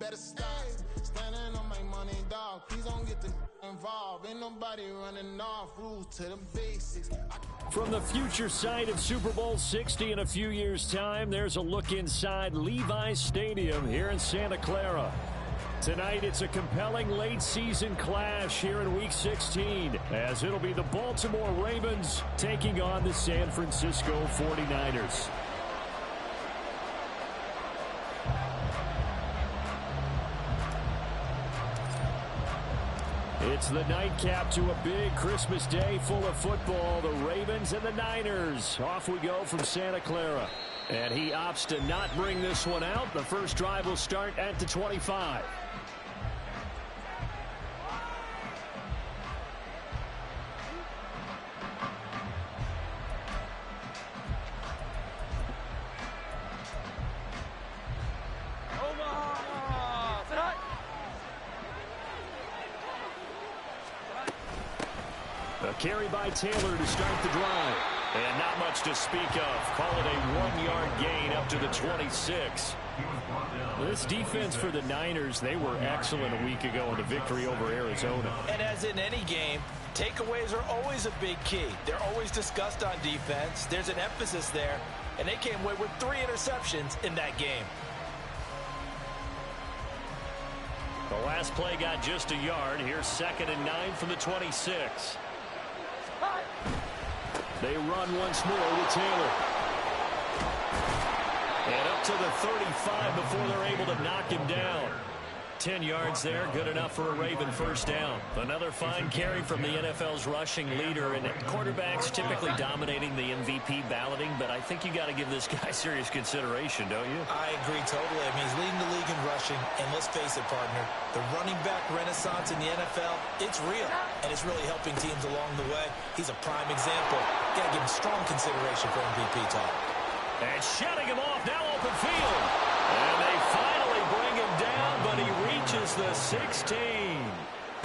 better stop. Standing on my money, dog. Please don't get the involved. Ain't nobody running off. Rules to the basics. From the future site of Super Bowl 60 in a few years' time, there's a look inside Levi's Stadium here in Santa Clara. Tonight, it's a compelling late-season clash here in Week 16, as it'll be the Baltimore Ravens taking on the San Francisco 49ers. It's the nightcap to a big Christmas day full of football. The Ravens and the Niners. Off we go from Santa Clara. And he opts to not bring this one out. The first drive will start at the 25. A carry by Taylor to start the drive. And not much to speak of. Call it a 1-yard gain up to the 26. This defense for the Niners, they were excellent a week ago in the victory over Arizona. And as in any game, takeaways are always a big key. They're always discussed on defense. There's an emphasis there. And they came away with 3 interceptions in that game. The last play got just a yard. Here's 2nd and 9 from the 26. They run once more with Taylor. And up to the 35 before they're able to knock him down. 10 yards there, good enough for a Raven first down. Another fine carry from the NFL's rushing leader, and quarterbacks typically dominating the MVP balloting, but I think you got to give this guy serious consideration, don't you? I agree totally. I mean, he's leading the league in rushing, and let's face it, partner, the running back renaissance in the NFL, it's real, and it's really helping teams along the way. He's a prime example. Got to give him strong consideration for MVP talk. And shutting him off, now open field. And they finally bring him down, but he reaches the 16.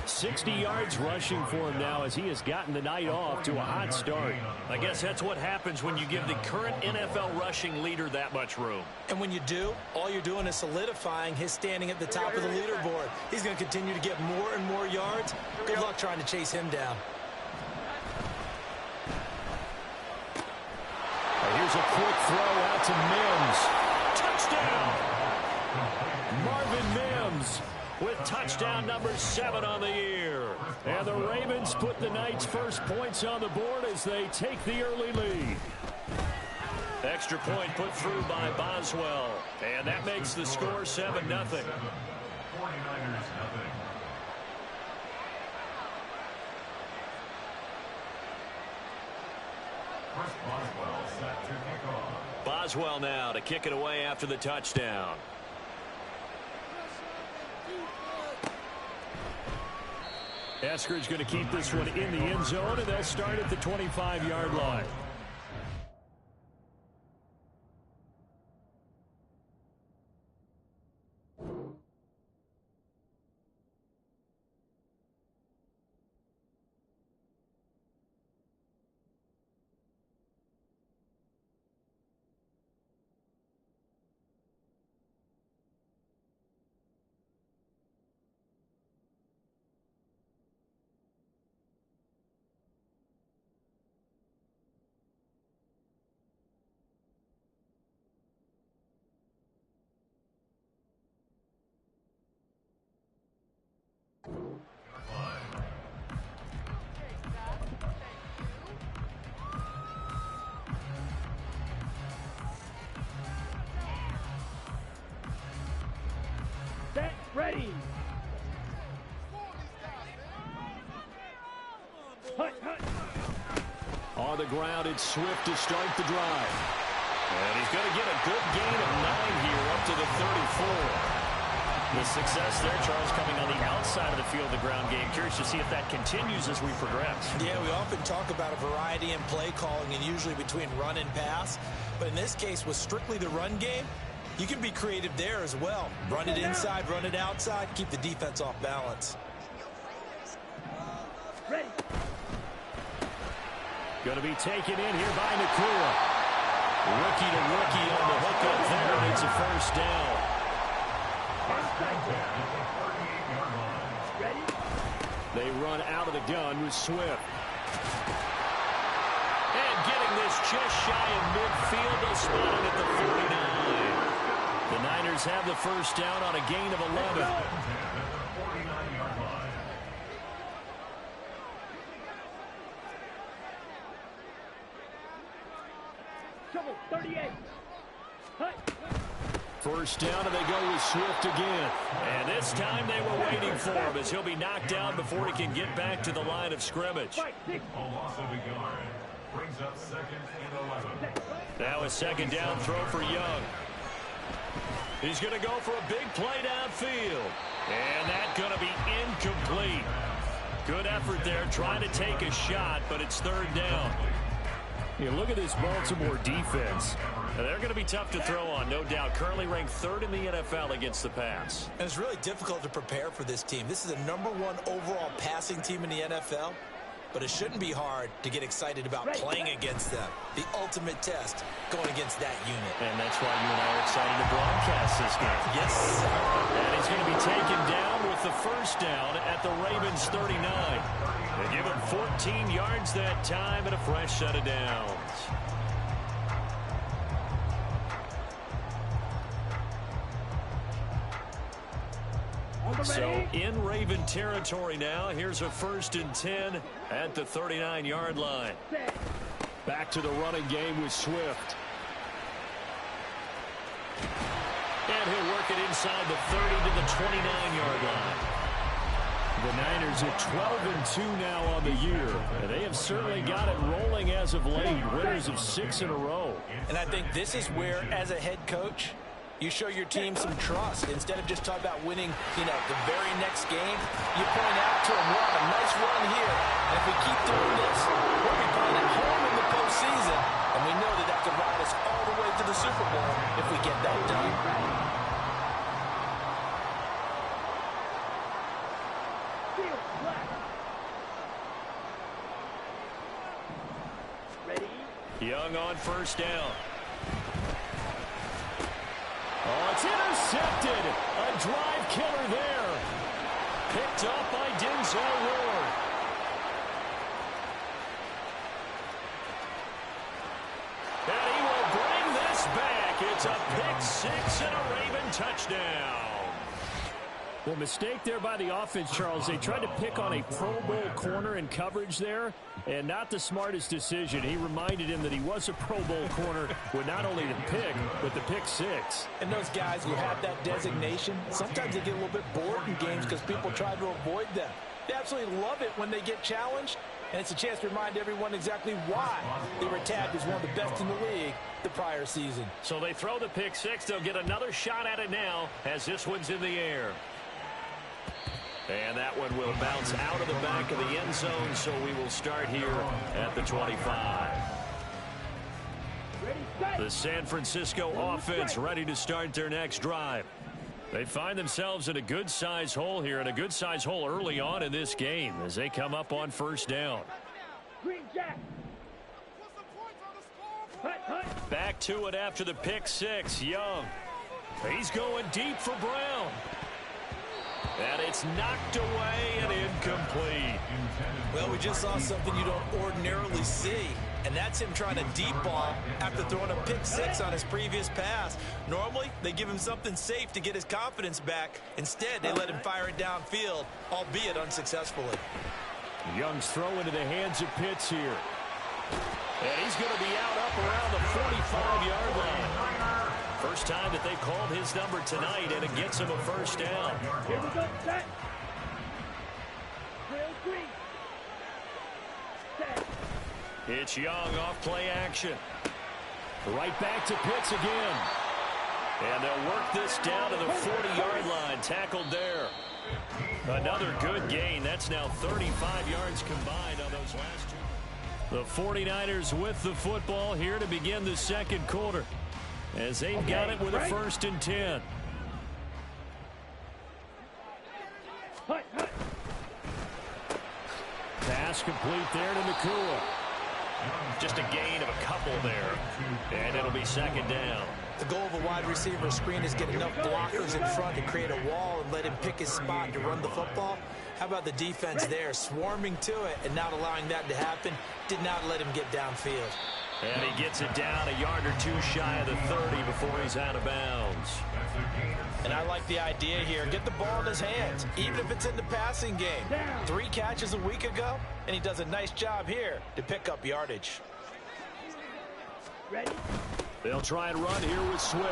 60 yards rushing for him now as he has gotten the night off to a hot start. I guess that's what happens when you give the current NFL rushing leader that much room. And when you do, all you're doing is solidifying his standing at the top of the leaderboard. He's going to continue to get more and more yards. Good luck trying to chase him down. Here's a quick throw out to Mims. Touchdown! Marvin Mims with touchdown number 7 on the year. And the Ravens put the Knights' first points on the board as they take the early lead. Extra point put through by Boswell. And that makes the score 7-0. 49ers nothing. Boswell now to kick it away after the touchdown. Eskridge going to keep this one in the end zone, and they'll start at the 25-yard line. Ready. On the ground, it's Swift to start the drive. And he's going to get a good gain of 9 here up to the 34. The success there, Charles, coming on the outside of the field, the ground game. Curious to see if that continues as we progress. Yeah, we often talk about a variety in play calling and usually between run and pass. But in this case, with strictly the run game, you can be creative there as well. Run it inside, run it outside, keep the defense off balance. Ready. Going to be taken in here by Nakua. Rookie to rookie on the hook up there, and it's a first down. They run out of the gun with Swift. And getting this just shy of midfield, they'll spot it at the 49. The Niners have the first down on a gain of 11. First down, and they go with Swift again. And this time they were waiting for him as he'll be knocked down before he can get back to the line of scrimmage. Now a second down throw for Young. He's going to go for a big play downfield. And that's going to be incomplete. Good effort there trying to take a shot, but it's third down. You look at this Baltimore defense. They're going to be tough to throw on, no doubt. Currently ranked third in the NFL against the pass. And it's really difficult to prepare for this team. This is the #1 overall passing team in the NFL. But it shouldn't be hard to get excited about playing against them. The ultimate test going against that unit. And that's why you and I are excited to broadcast this game. Yes, sir. And he's going to be taken down with the first down at the Ravens 39. They give him 14 yards that time and a fresh set of downs. So in Raven territory now. Here's a 1st and 10 at the 39-yard line. Back to the running game with Swift. And he'll work it inside the 30 to the 29-yard line. The Niners are 12-2 now on the year. And they have certainly got it rolling as of late. Winners of 6 in a row. And I think this is where, as a head coach, you show your team some trust. Instead of just talking about winning, the very next game, you point out to them, wow, a nice run here. And if we keep doing this, we'll be playing at home in the postseason. And we know that could ride us all the way to the Super Bowl if we get that done. Young on first down. Oh, it's intercepted. A drive killer there. Picked up by Denzel Ward. And he will bring this back. It's a pick six and a Raven touchdown. Well, mistake there by the offense, Charles. They tried to pick on a Pro Bowl corner in coverage there, and not the smartest decision. He reminded him that he was a Pro Bowl corner with not only the pick, but the pick six. And those guys who have that designation, sometimes they get a little bit bored in games because people try to avoid them. They absolutely love it when they get challenged, and it's a chance to remind everyone exactly why they were tagged as one of the best in the league the prior season. So they throw the pick six. They'll get another shot at it now as this one's in the air. And that one will bounce out of the back of the end zone, so we will start here at the 25. The San Francisco offense ready to start their next drive. They find themselves in a good-sized hole here, and a good-sized hole early on in this game as they come up on first down. Back to it after the pick six. Young. He's going deep for Brown. And it's knocked away and incomplete. Well, we just saw something you don't ordinarily see, and that's him trying to deep ball after throwing a pick six on his previous pass. Normally, they give him something safe to get his confidence back. Instead, they let him fire it downfield, albeit unsuccessfully. Young's throw into the hands of Pitts here. And he's going to be out up around the 45-yard line. First time that they've called his number tonight, and it gets him a first down. Here we go, set. It's Young off play action. Right back to Pitts again. And they'll work this down to the 40-yard line. Tackled there. Another good gain. That's now 35 yards combined on those last two. The 49ers with the football here to begin the second quarter, as they've got it with a 1st and 10. Pass complete there to Nakua. Just a gain of a couple there. And it'll be second down. The goal of a wide receiver screen is get enough blockers in front to create a wall and let him pick his spot to run the football. How about the defense there, swarming to it and not allowing that to happen? Did not let him get downfield. And he gets it down a yard or two shy of the 30 before he's out of bounds. And I like the idea here. Get the ball in his hands, even if it's in the passing game. 3 catches a week ago, and he does a nice job here to pick up yardage. Ready? They'll try and run here with Swift.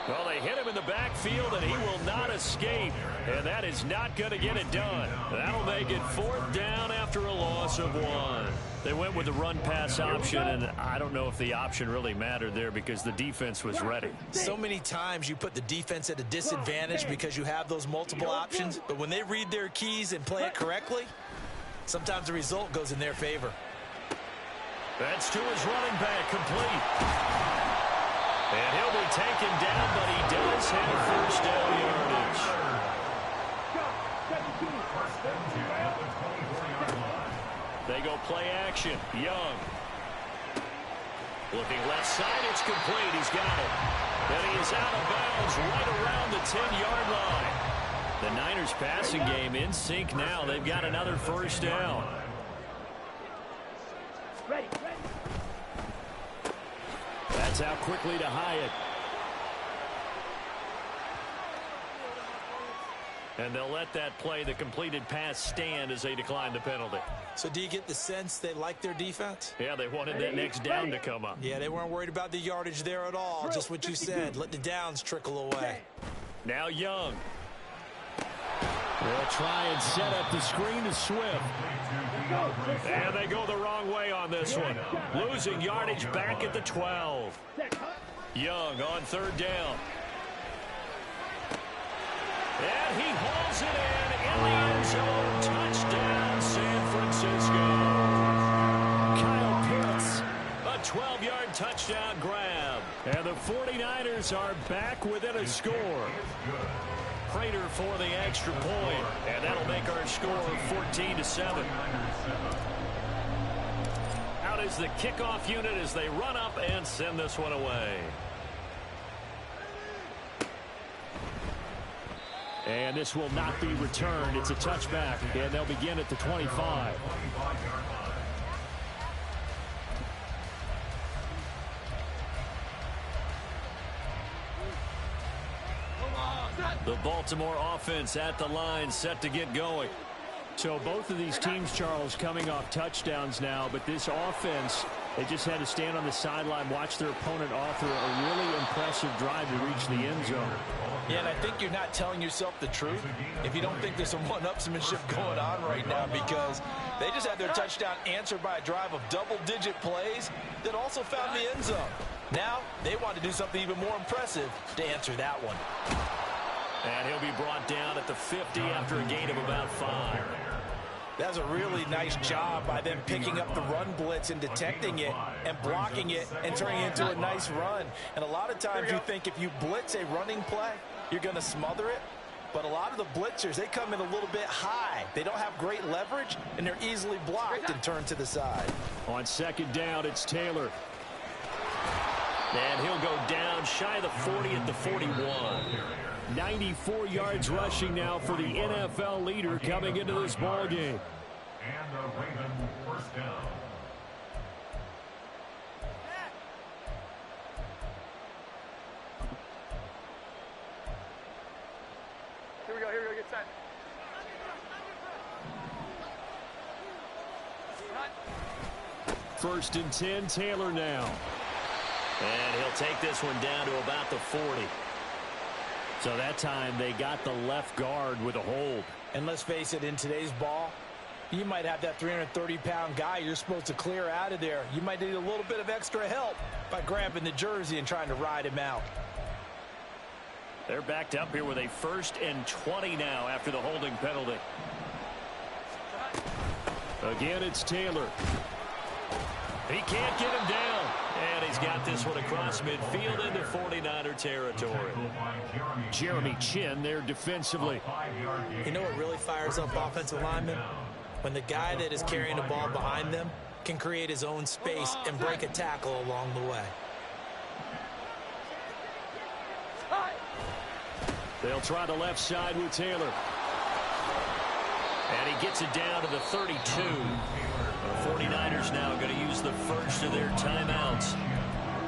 Well, they hit him in the backfield, and he will not escape. And that is not going to get it done. That'll make it 4th down after a loss of 1. They went with the run-pass option, and I don't know if the option really mattered there because the defense was ready. So many times you put the defense at a disadvantage because you have those multiple options, but when they read their keys and play it correctly, sometimes the result goes in their favor. That's to his running back, complete. And he'll be taken down, but he does have first down yardage. They go play action. Young. Looking left side, it's complete. He's got it. And he is out of bounds right around the 10-yard line. The Niners passing game in sync now. They've got another first down. Ready. That's out quickly to Hyatt. And they'll let that play, the completed pass, stand as they decline the penalty. So do you get the sense they like their defense? Yeah, they wanted that next down to come up. Yeah, they weren't worried about the yardage there at all. Just what you said. Let the downs trickle away. Now Young. They'll try and set up the screen to Swift. And they go the wrong way on this one. Losing yardage back at the 12. Young on 3rd down. And he hauls it in the end zone. Touchdown, San Francisco. Kyle Pitts, a 12-yard touchdown grab. And the 49ers are back within a score. Prater for the extra point, and that'll make our score 14-7. Out is the kickoff unit as they run up and send this one away. And this will not be returned. It's a touchback, and they'll begin at the 25. The Baltimore offense at the line, set to get going. So both of these teams, Charles, coming off touchdowns now, but this offense, they just had to stand on the sideline, watch their opponent author a really impressive drive to reach the end zone. Yeah, and I think you're not telling yourself the truth if you don't think there's some one-upsmanship going on right now, because they just had their touchdown answered by a drive of double-digit plays that also found the end zone. Now they want to do something even more impressive to answer that one. And he'll be brought down at the 50 after a gain of about 5. That's a really nice job by them picking up the run blitz and detecting it and blocking it and turning it into a nice run. And a lot of times you think if you blitz a running play, you're going to smother it. But a lot of the blitzers, they come in a little bit high. They don't have great leverage, and they're easily blocked and turned to the side. On 2nd down, it's Taylor. And he'll go down shy of the 40 at the 41. 94 yards rushing now for the NFL leader coming into this ball game. And the Ravens first down. Here we go, get set. First and 10, Taylor now. And he'll take this one down to about the 40. So that time they got the left guard with a hold. And let's face it, in today's ball, you might have that 330-pound guy you're supposed to clear out of there. You might need a little bit of extra help by grabbing the jersey and trying to ride him out. They're backed up here with a 1st and 20 now after the holding penalty. Again, it's Taylor. He can't get him down. And he's got this one across midfield into 49er territory. Jeremy Chin there defensively. You know what really fires up offensive linemen? When the guy that is carrying the ball behind them can create his own space and break a tackle along the way. They'll try the left side with Taylor. And he gets it down to the 32. The 49ers now going to use the first of their timeouts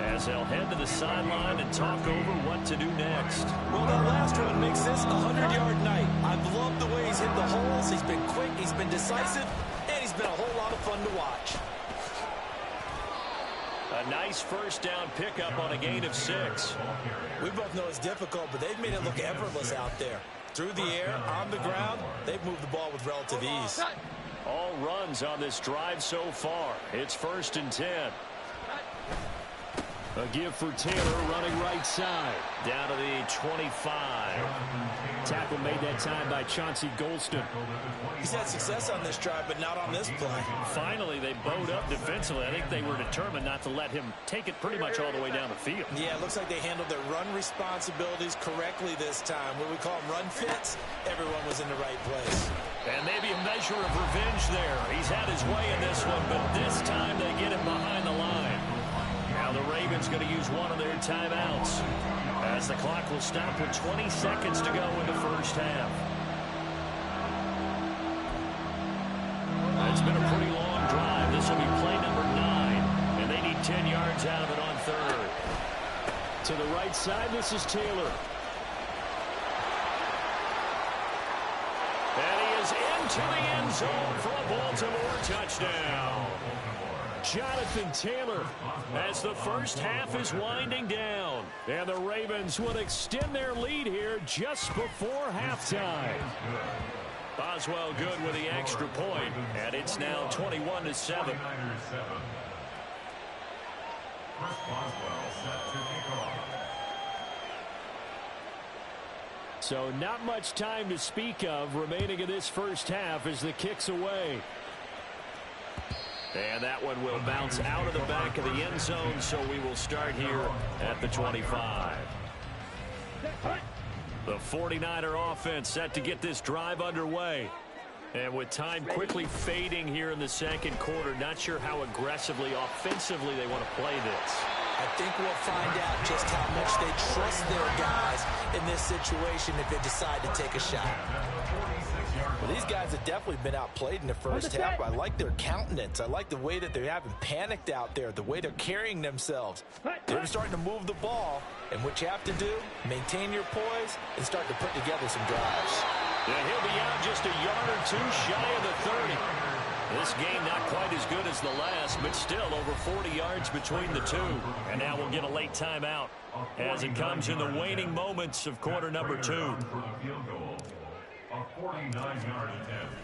as they'll head to the sideline and talk over what to do next. Well, that last one makes this a 100-yard night. I've loved the way he's hit the holes. He's been quick, he's been decisive, and he's been a whole lot of fun to watch. A nice first down pickup on a gain of 6. We both know it's difficult, but they've made it look effortless out there. Through the air, on the ground, they've moved the ball with relative ease. All runs on this drive so far. It's 1st and 10. A give for Taylor running right side. Down to the 25. Tackle made that time by Chauncey Golston. He's had success on this drive, but not on this play. Finally, they bowed up defensively. I think they were determined not to let him take it pretty much all the way down the field. Yeah, it looks like they handled their run responsibilities correctly this time. What we call them run fits, everyone was in the right place. And maybe a measure of revenge there. He's had his way in this one, but this time they get him behind the line. Now the Ravens going to use one of their timeouts as the clock will stop with 20 seconds to go in the first half. It's been a pretty long drive. This will be play number 9, and they need 10 yards out of it on 3rd. To the right side, this is Taylor. And he is into the end zone for a Baltimore touchdown. Jonathan Taylor as the first half is winding down. And the Ravens will extend their lead here just before halftime. Boswell good with the extra point, and it's now 21-7. So not much time to speak of remaining in this first half as the kick's away. And that one will bounce out of the back of the end zone, so we will start here at the 25. The 49er offense set to get this drive underway. And with time quickly fading here in the second quarter, not sure how aggressively, offensively they want to play this. I think we'll find out just how much they trust their guys in this situation if they decide to take a shot. Well, these guys have definitely been outplayed in the first half. I like their countenance. I like the way that they haven't panicked out there, the way they're carrying themselves. They're starting to move the ball, and what you have to do, maintain your poise and start to put together some drives. Yeah, he'll be out just a yard or two shy of the 30. This game not quite as good as the last, but still over 40 yards between the two. And now we'll get a late timeout as it comes in the waning moments of quarter number 2. A 49-yard attempt.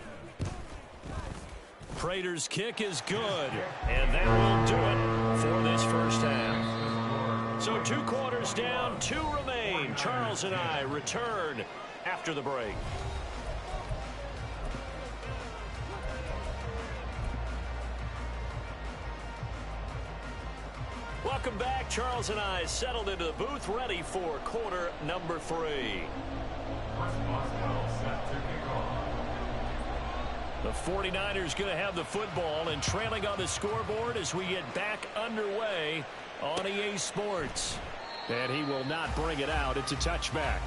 Prater's kick is good, and that will do it for this first half. So 2 quarters down, 2 remain. Charles and I return after the break. Welcome back. Charles and I settled into the booth, ready for quarter number 3. The 49ers going to have the football and trailing on the scoreboard as we get back underway on EA Sports. And he will not bring it out. It's a touchback.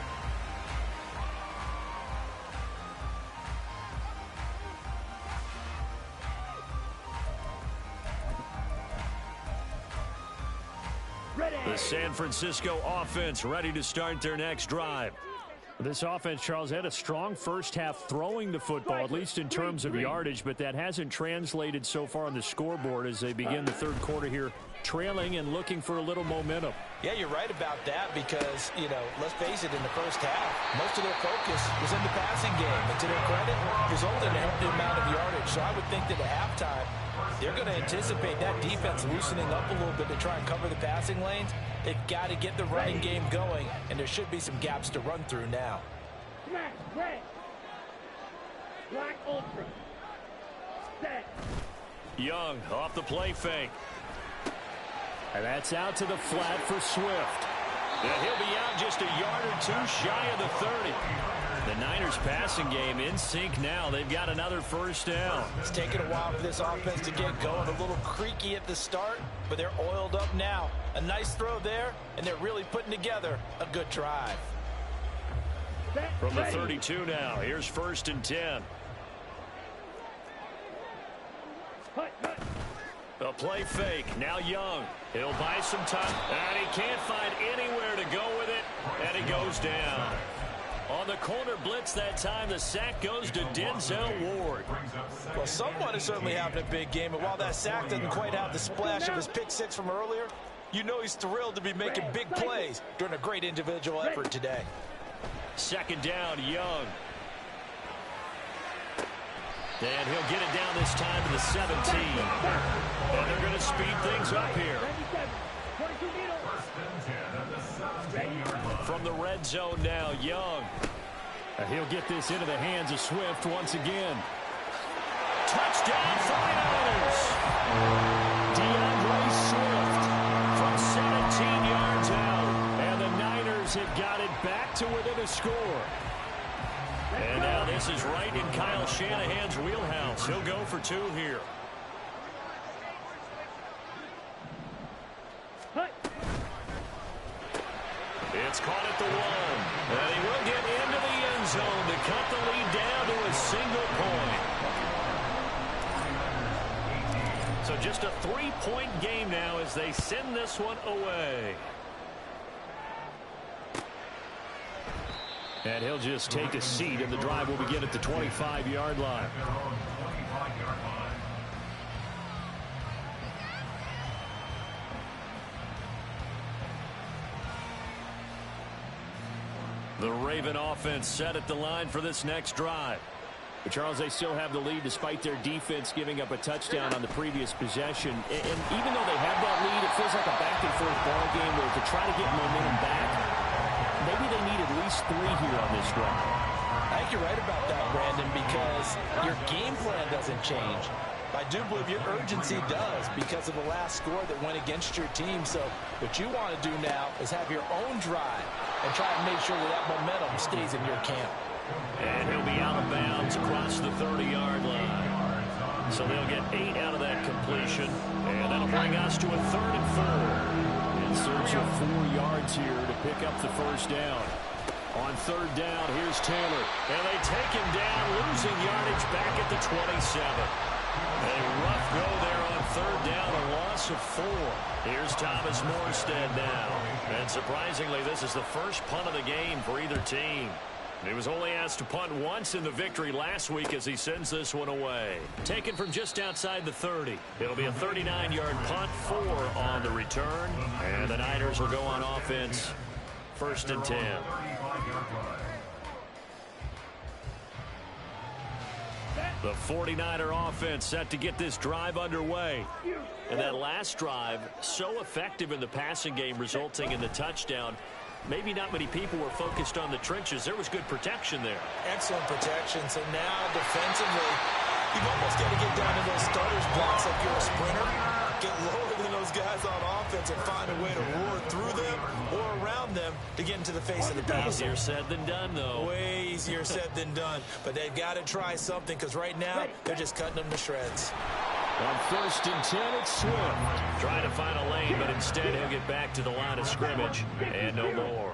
The San Francisco offense ready to start their next drive. This offense, Charles, had a strong first half throwing the football, at least in terms of yardage, but that hasn't translated so far on the scoreboard as they begin the third quarter here, trailing and looking for a little momentum. Yeah, you're right about that because, you know, let's face it, in the first half, most of their focus was in the passing game. And to their credit, resulted in a healthy amount of yardage. So I would think that at halftime, they're going to anticipate that defense loosening up a little bit to try and cover the passing lanes. They've got to get the running game going, and there should be some gaps to run through now. Smash, red. Black Ultra. Set. Young off the play fake. And that's out to the flat for Swift. And he'll be out just a yard or two shy of the 30. The Niners passing game in sync now. They've got another first down. It's taken a while for this offense to get going. A little creaky at the start, but they're oiled up now. A nice throw there, and they're really putting together a good drive. From the 32 now, here's 1st and 10. A play fake, now Young. He'll buy some time, and he can't find anywhere to go with it, and he goes down. On the corner blitz that time, the sack goes to Denzel Ward. Well, someone is certainly having a big game, and while that sack doesn't quite have the splash of his pick six from earlier, you know he's thrilled to be making big plays during a great individual effort today. 2nd down, Young. And he'll get it down this time to the 17. And they're going to speed things up here. From the red zone now, Young. He'll get this into the hands of Swift once again. Touchdown, 49ers! DeAndre Swift from 17 yards out. And the Niners have got it back to within a score. And now this is right in Kyle Shanahan's wheelhouse. He'll go for 2 here. It's caught at the 1. And he will get into the end zone to cut the lead down to a single point. So just a 3-point game now as they send this one away. And he'll just take a seat, and the drive will begin at the 25-yard line. The Raven offense set at the line for this next drive. But Charles, they still have the lead despite their defense giving up a touchdown on the previous possession. And even though they have that lead, it feels like a back-and-forth ball game where to try to get momentum back, maybe they need at least 3 here on this drive. I think you're right about that, Brandon, because your game plan doesn't change. I do believe your urgency does because of the last score that went against your team. So what you want to do now is have your own drive and try to make sure that that momentum stays in your camp. And he'll be out of bounds across the 30-yard line. So they'll get 8 out of that completion. And that'll bring us to a 3rd and 4. In search of 4 yards here to pick up the 1st down. On 3rd down, here's Taylor. And they take him down, losing yardage back at the 27. A rough go there on 3rd down, a loss of 4. Here's Thomas Morstead now. And surprisingly, this is the first punt of the game for either team. He was only asked to punt once in the victory last week as he sends this one away. Taken from just outside the 30. It'll be a 39-yard punt, 4 on the return. And the Niners will go on offense, 1st and 10. The 49er offense set to get this drive underway. And that last drive, so effective in the passing game, resulting in the touchdown. Maybe not many people were focused on the trenches. There was good protection there. Excellent protection. So now defensively, you've almost got to get down to those starters blocks like you're a sprinter. Get lower than those guys on offense and find a way to roar through them or around them to get into the face of the pass. Easier said than done, though. Way easier said than done. But they've got to try something because right now they're just cutting them to shreds. On 1st and 10, it's Swift. Trying to find a lane, but instead he'll get back to the line of scrimmage and no more.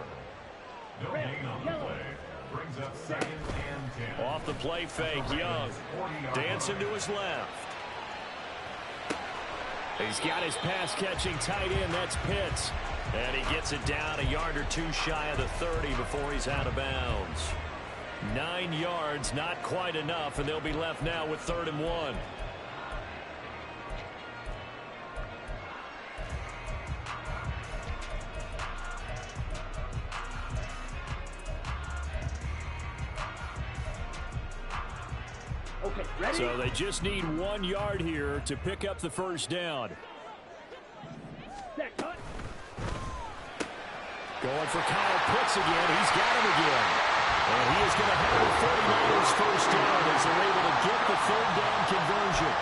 No gain on the play. Brings up 2nd and 10. Off the play fake, Young. Dancing to his left. He's got his pass-catching tight end. That's Pitts. And he gets it down a yard or 2 shy of the 30 before he's out of bounds. 9 yards, not quite enough, and they'll be left now with 3rd and 1. Okay, ready? So they just need 1 yard here to pick up the 1st down. Set, cut. Going for Kyle Pitts again. He's got him again. And he is going to have the 49ers 1st down as they're able to get the 3rd down conversion.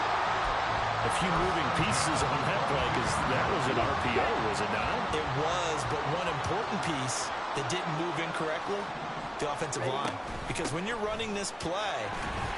A few moving pieces on that play because that was an RPO, was it not? It was, but one important piece that didn't move incorrectly, the offensive line. Because when you're running this play,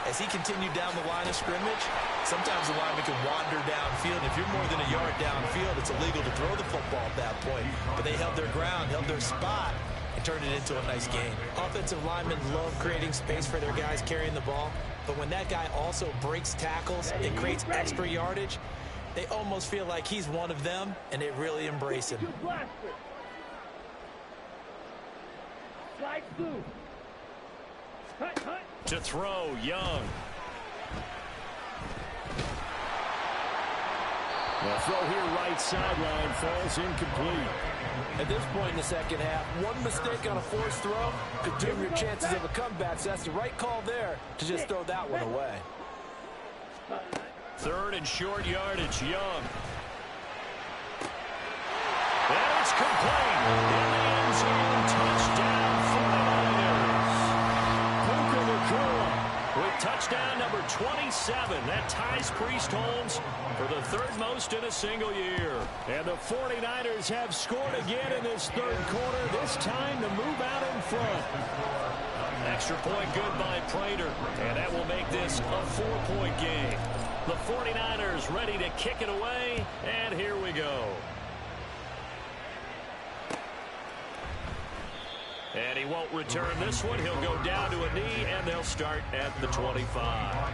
as he continued down the line of scrimmage, sometimes the lineman can wander downfield. If you're more than a yard downfield, it's illegal to throw the football at that point. But they held their ground, held their spot, and turned it into a nice game. Offensive linemen love creating space for their guys carrying the ball, but when that guy also breaks tackles and creates extra yardage, they almost feel like he's one of them, and they really embrace him. Slide through. Cut. To throw, Young. The throw here right sideline falls incomplete. At this point in the second half, one mistake on a forced throw could doom your chances of a comeback, so that's the right call there to just throw that one away. Third and short yardage, Young. And it's complete. In the end zone, touchdown 49ers. With touchdown number 27. That ties Priest-Holmes for the third most in a single year. And the 49ers have scored again in this third quarter, this time to move out in front. Extra point good by Prater, and that will make this a 4-point game. The 49ers ready to kick it away, and here we go. And he won't return this one. He'll go down to a knee, and they'll start at the 25.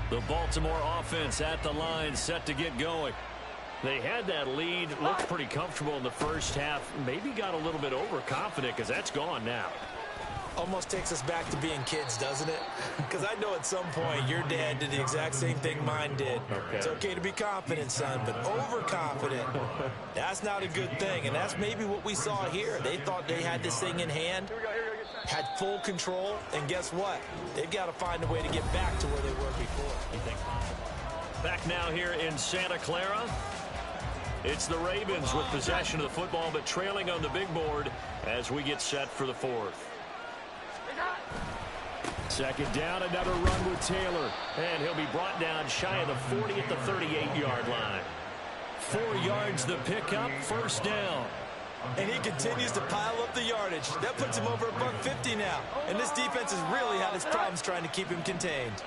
The Baltimore offense at the line, set to get going. They had that lead, looked pretty comfortable in the first half, maybe got a little bit overconfident because that's gone now. Almost takes us back to being kids, doesn't it? Because I know at some point your dad did the exact same thing mine did. Okay. It's okay to be confident, son, but overconfident, that's not a good thing. And that's maybe what we saw here. They thought they had this thing in hand, had full control, and guess what? They've got to find a way to get back to where they were before. Back now here in Santa Clara. It's the Ravens with possession of the football, but trailing on the big board as we get set for the fourth. Second down, another run with Taylor. And he'll be brought down shy of the 40 at the 38-yard line. 4 yards the pickup, first down. And he continues to pile up the yardage. That puts him over $150 now. And this defense has really had its problems trying to keep him contained.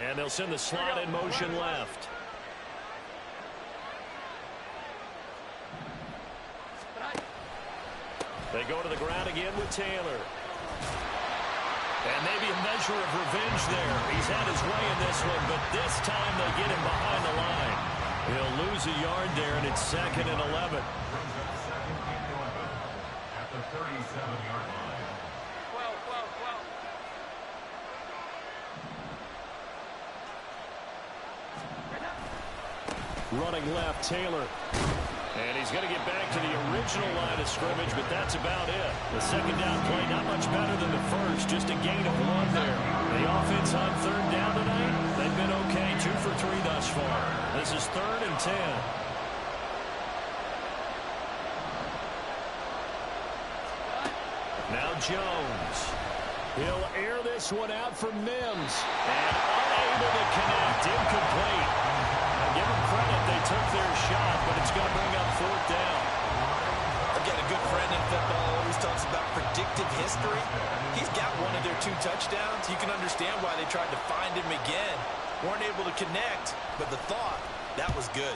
And they'll send the slot in motion left. They go to the ground again with Taylor. And maybe a measure of revenge there. He's had his way in this one, but this time they get him behind the line. He'll lose a yard there, and it's 2nd and 11. At the 37-yard line. 12. Running left, Taylor. And he's going to get back to the original line of scrimmage, but that's about it. The second down play, not much better than the first, just a gain of 1 there. The offense on third down tonight, they've been okay, 2 for 3 thus far. This is 3rd and 10. Now Jones. He'll air this one out for Mims. And unable to connect, incomplete. Give them credit, they took their shot, but it's going to bring up 4th down. Again, a good friend in football always talks about predictive history. He's got one of their 2 touchdowns. You can understand why they tried to find him again. Weren't able to connect, but the thought, that was good.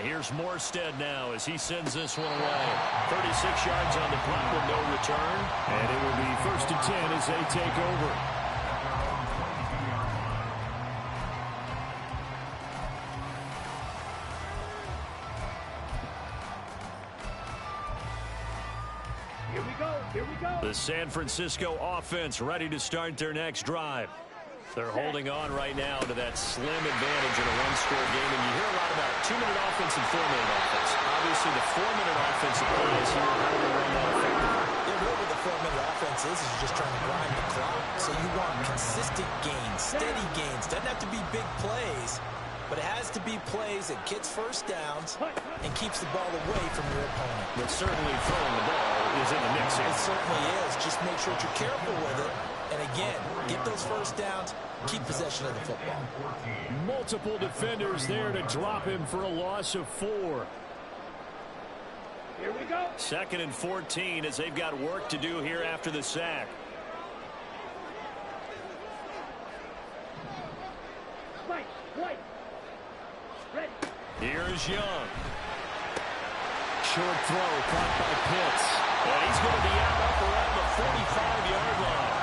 Here's Morstead now as he sends this one away. 36 yards on the clock with no return. And it will be 1st and 10 as they take over. Here we go. The San Francisco offense ready to start their next drive. They're holding on right now to that slim advantage in a one-score game. And you hear a lot about 2-minute offense and 4-minute offense. Obviously, the 4-minute offense applies here. How do they run that effectively? Yeah, really what the 4-minute offense is just trying to grind the clock. So you want consistent gains, steady gains. Doesn't have to be big plays, but it has to be plays that gets first downs and keeps the ball away from your opponent. But certainly throwing the ball is in the mix here. It certainly is. Just make sure that you're careful with it. And again, get those first downs, keep possession of the football. Multiple defenders there to drop him for a loss of 4. Here we go. 2nd and 14 as they've got work to do here after the sack. Ready. Here's Young. Short throw caught by Pitts. And he's going to be out up around the 45-yard line.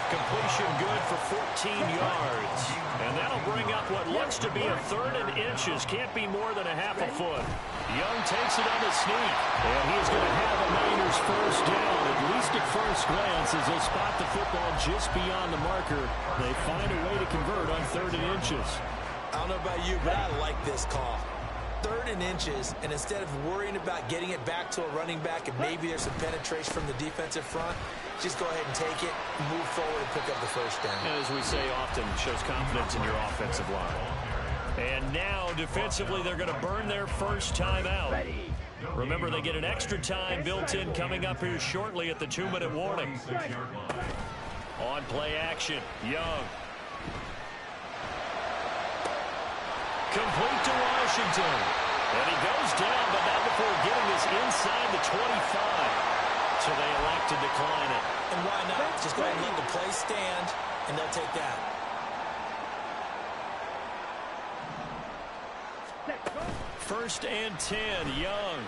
Completion good for 14 yards. And that'll bring up what looks to be a 3rd and inches. Can't be more than a half a foot. Young takes it on the sneak. And he's going to have a Niners first down, at least at first glance, as they spot the football just beyond the marker. They find a way to convert on 3rd and inches. I don't know about you, but I like this call. 3rd and inches, and instead of worrying about getting it back to a running back and maybe there's some penetration from the defensive front, just go ahead and take it, move forward, and pick up the first down. As we say often, shows confidence in your offensive line. And now, defensively, they're going to burn their first time out. Remember, they get an extra time built in coming up here shortly at the 2-minute warning. On play action, Young. Complete to Washington. And he goes down, but not before getting this inside the 25. So they elect to decline it. And why not? Just go ahead and let the play stand, and they'll take that. First and 10, Young.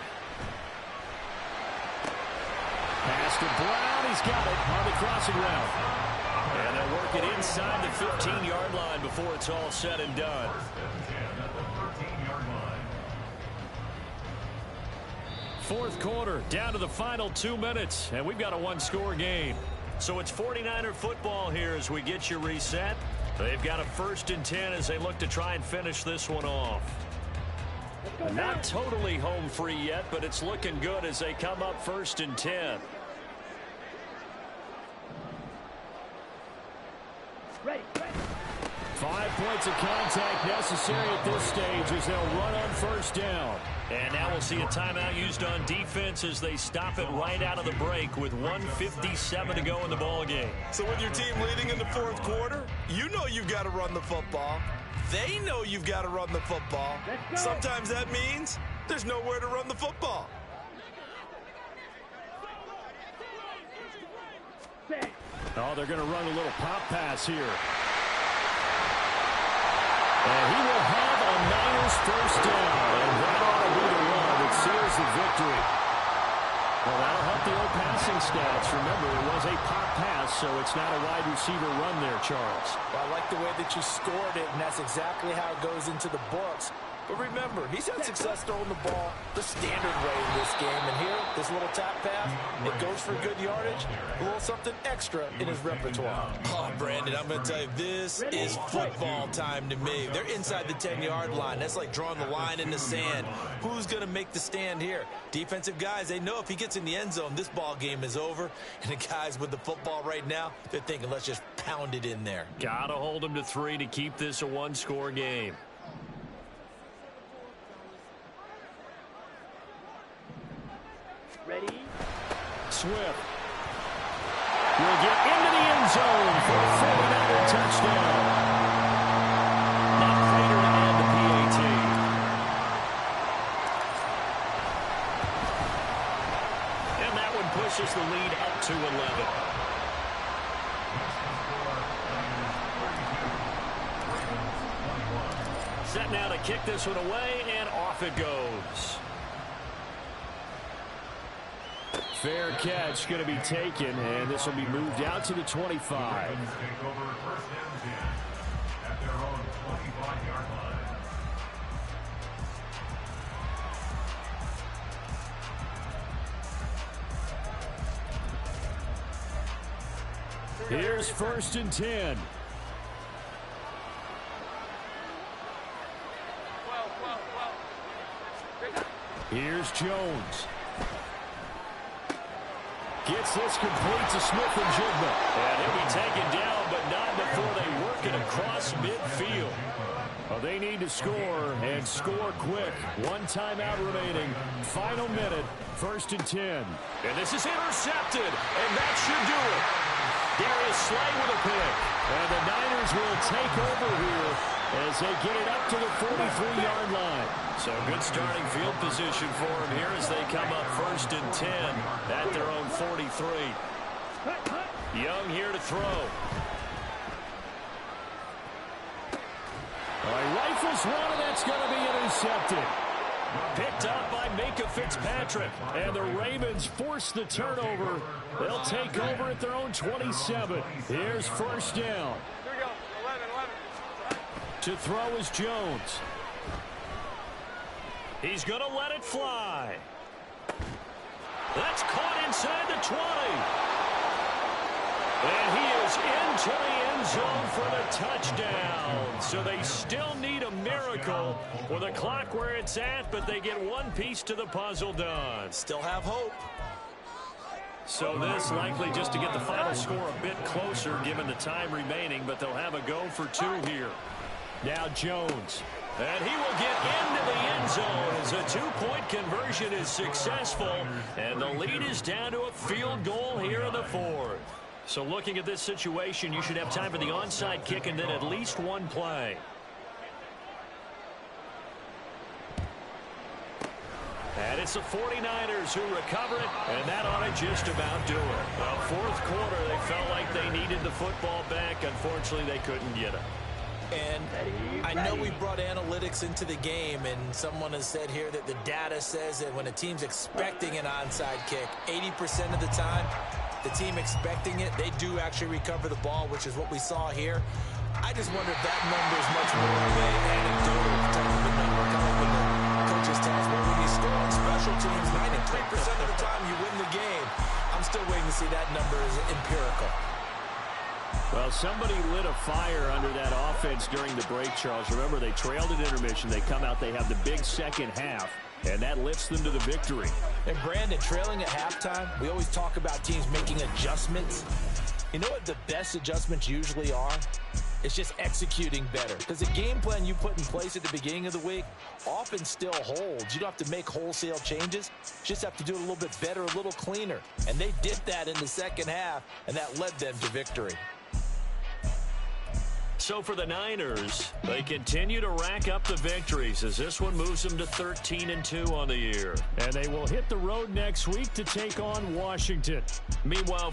Pass to Brown. He's got it on the crossing route. And they'll work it inside the 15-yard line before it's all said and done. Fourth quarter, down to the final 2 minutes, and we've got a one-score game. So it's 49er football here as we get you reset. They've got a 1st and 10 as they look to try and finish this one off. Not totally home free yet, but it's looking good as they come up 1st and 10. Ready. 5 points of contact necessary at this stage as they'll run on 1st down. And now we'll see a timeout used on defense as they stop it right out of the break with 1:57 to go in the ball game. So with your team leading in the 4th quarter, you know you've got to run the football. They know you've got to run the football. Sometimes that means there's nowhere to run the football. Oh, they're going to run a little pop pass here. And he will have a Niners first down. And that ought to be the run that seals the victory. Well, that'll help the old passing stats. Remember, it was a pop pass, so it's not a wide receiver run there, Charles. Well, I like the way that you scored it, and that's exactly how it goes into the books. But remember, he's had success throwing the ball the standard way in this game. And here, this little tap pass, it goes for good yardage, a little something extra in his repertoire. Oh, Brandon, I'm going to tell you, this is football time to me. They're inside the 10-yard line. That's like drawing the line in the sand. Who's going to make the stand here? Defensive guys, they know if he gets in the end zone, this ball game is over. And the guys with the football right now, they're thinking, let's just pound it in there. Got to hold him to 3 to keep this a one-score game. Ready. Swift will get into the end zone for a 49er touchdown. Not Prater to add the PAT. And that one pushes the lead up to 11. Set now to kick this one away, and off it goes. Fair catch going to be taken, and this will be moved out to the 25. Take over 1st and 10 at their own 25-yard line. Here's 1st and 10. Here's Jones. Gets this complete to Smith-Njigba. And he'll be taken down, but not before they work it across midfield. Well, they need to score, and score quick. One timeout remaining. Final minute, 1st and 10. And this is intercepted, and that should do it. Darius Slay with a pick. And the Niners will take over here as they get it up to the 43-yard line. So good starting field position for them here as they come up 1st and 10 at their own 43. Young here to throw. Rifles one, and that's going to be intercepted. Picked up by Minka Fitzpatrick. And the Ravens force the turnover. They'll take over at their own 27. Here's 1st down. Here we go. 11. To throw is Jones. He's going to let it fly. That's caught inside the 20. And he is into the end zone for the touchdown. So they still need a miracle with the clock where it's at, but they get one piece to the puzzle done. Still have hope. So this likely just to get the final score a bit closer given the time remaining, but they'll have a go for 2 here. Now Jones. And he will get into the end zone as a 2-point conversion is successful. And the lead is down to a field goal here in the 4th. So looking at this situation, you should have time for the onside kick and then at least one play. And it's the 49ers who recover it, and that ought to just about do it. Well, 4th quarter, they felt like they needed the football back. Unfortunately, they couldn't get it. And I know we brought analytics into the game, and someone has said here that the data says that when a team's expecting an onside kick, 80% of the time, the team expecting it, they do actually recover the ball, which is what we saw here. I just wonder if that number is much more of an anecdotal type of a number coming when the coaches tell us, well, when you score on special teams, 93% of the time you win the game. I'm still waiting to see that number is empirical. Well, somebody lit a fire under that offense during the break, Charles. Remember, they trailed at intermission. They come out, they have the big second half, and that lifts them to the victory. And Brandon, trailing at halftime, we always talk about teams making adjustments. You know what the best adjustments usually are? It's just executing better. Because the game plan you put in place at the beginning of the week often still holds. You don't have to make wholesale changes. You just have to do it a little bit better, a little cleaner. And they did that in the second half, and that led them to victory. So for the Niners, they continue to rack up the victories as this one moves them to 13-2 on the year. And they will hit the road next week to take on Washington. Meanwhile, for